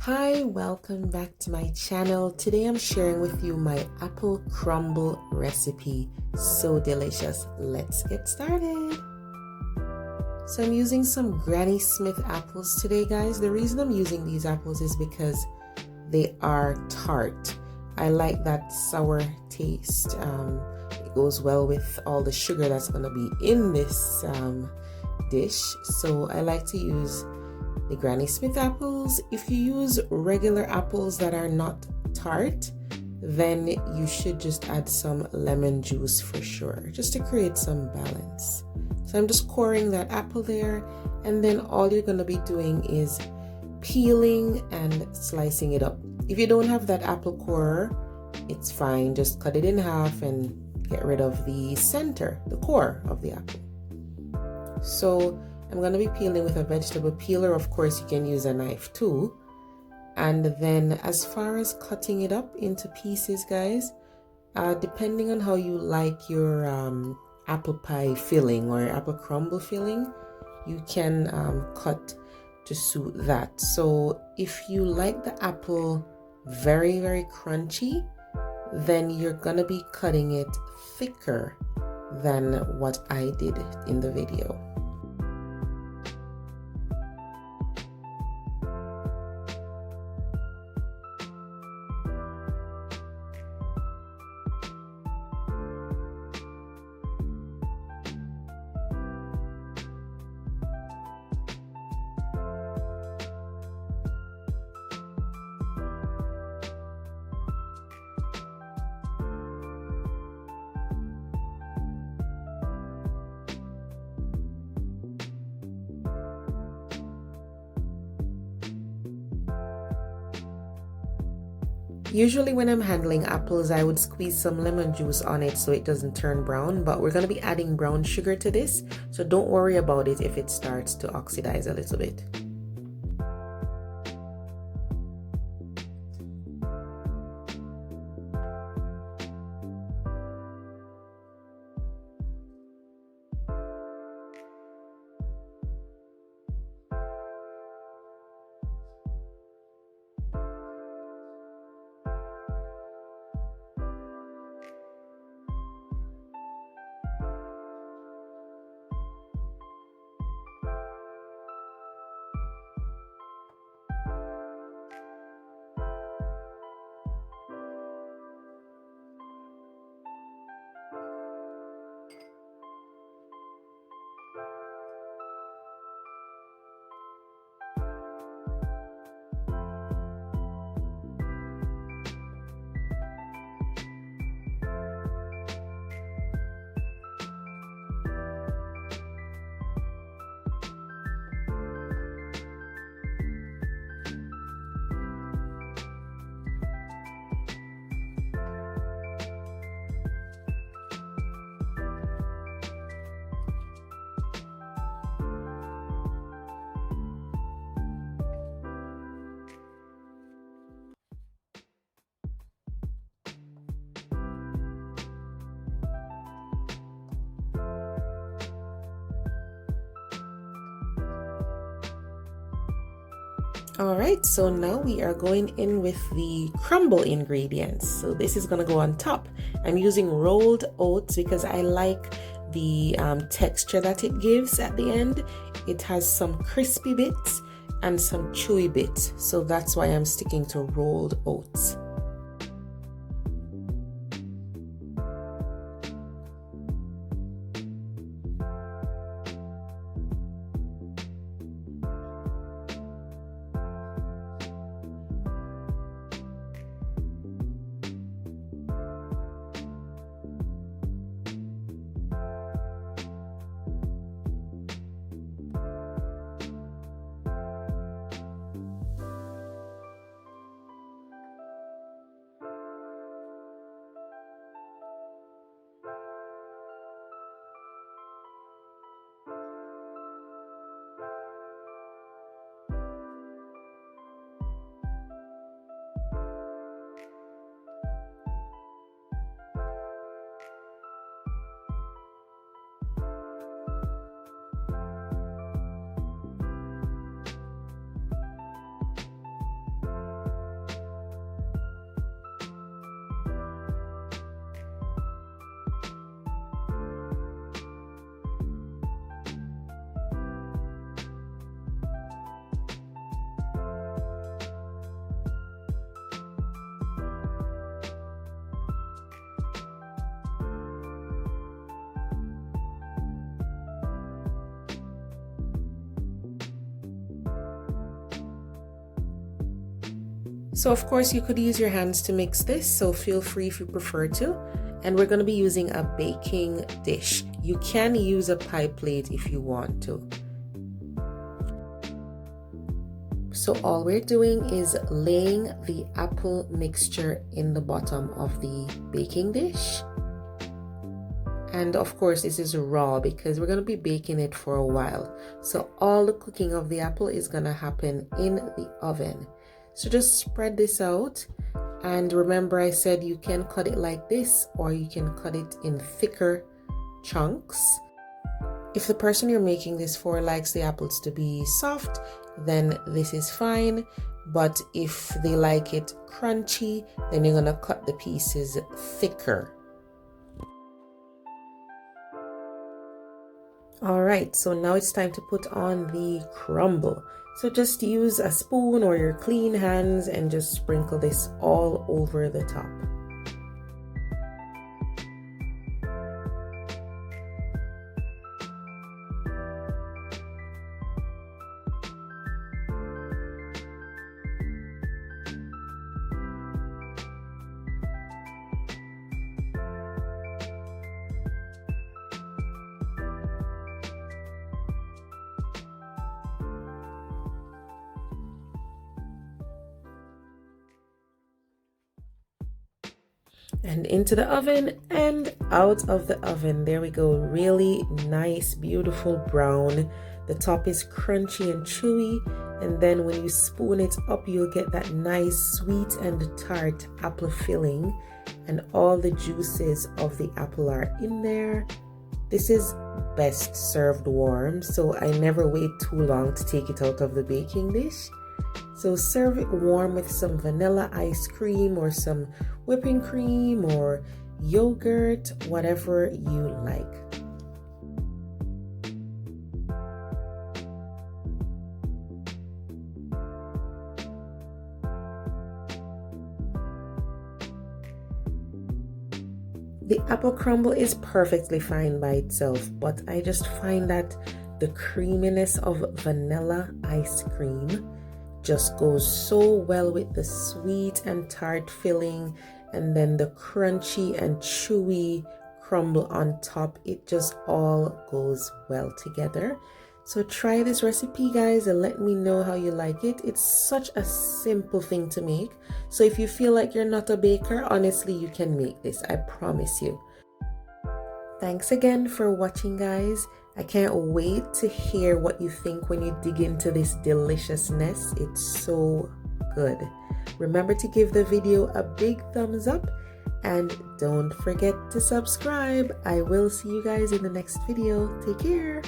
Hi, welcome back to my channel. Today I'm sharing with you my apple crumble recipe. So delicious. Let's get started. So I'm using some Granny Smith apples today, guys. The reason I'm using these apples is because they are tart. I like that sour taste. It goes well with all the sugar that's going to be in this dish. So I like to use the Granny Smith apples. If you use regular apples that are not tart, then you should just add some lemon juice for sure, just to create some balance. So I'm just coring that apple there, and then all you're going to be doing is peeling and slicing it up. If you don't have that apple corer, it's fine. Just cut it in half and get rid of the center, the core of the apple. So I'm going to be peeling with a vegetable peeler. Of course, you can use a knife too. And then as far as cutting it up into pieces, guys, depending on how you like your apple pie filling or apple crumble filling, you can cut to suit that. So if you like the apple very, very crunchy, then you're going to be cutting it thicker than what I did in the video. Usually when I'm handling apples, I would squeeze some lemon juice on it so it doesn't turn brown, but we're going to be adding brown sugar to this, so don't worry about it if it starts to oxidize a little bit. Alright, so now we are going in with the crumble ingredients. So this is going to go on top. I'm using rolled oats because I like the texture that it gives at the end. It has some crispy bits and some chewy bits. So that's why I'm sticking to rolled oats. So of course you could use your hands to mix this, so feel free if you prefer to. And we're going to be using a baking dish. You can use a pie plate if you want to. So all we're doing is laying the apple mixture in the bottom of the baking dish. And of course this is raw because we're going to be baking it for a while. So all the cooking of the apple is going to happen in the oven. So just spread this out. And remember I said you can cut it like this or you can cut it in thicker chunks. If the person you're making this for likes the apples to be soft, then this is fine. But if they like it crunchy, then you're gonna cut the pieces thicker. Alright, so now it's time to put on the crumble. So just use a spoon or your clean hands and just sprinkle this all over the top. And into the oven and out of the oven. There we go. Really nice, beautiful brown. The top is crunchy and chewy. And then when you spoon it up, you'll get that nice sweet and tart apple filling. And all the juices of the apple are in there. This is best served warm, so I never wait too long to take it out of the baking dish. So serve it warm with some vanilla ice cream or some whipping cream or yogurt, whatever you like. The apple crumble is perfectly fine by itself, but I just find that the creaminess of vanilla ice cream just goes so well with the sweet and tart filling, and then the crunchy and chewy crumble on top. It just all goes well together. So try this recipe, guys, and let me know how you like it. It's such a simple thing to make. So if you feel like you're not a baker, honestly, you can make this. I promise you. Thanks again for watching, guys. I can't wait to hear what you think when you dig into this deliciousness. It's so good. Remember to give the video a big thumbs up and don't forget to subscribe. I will see you guys in the next video. Take care.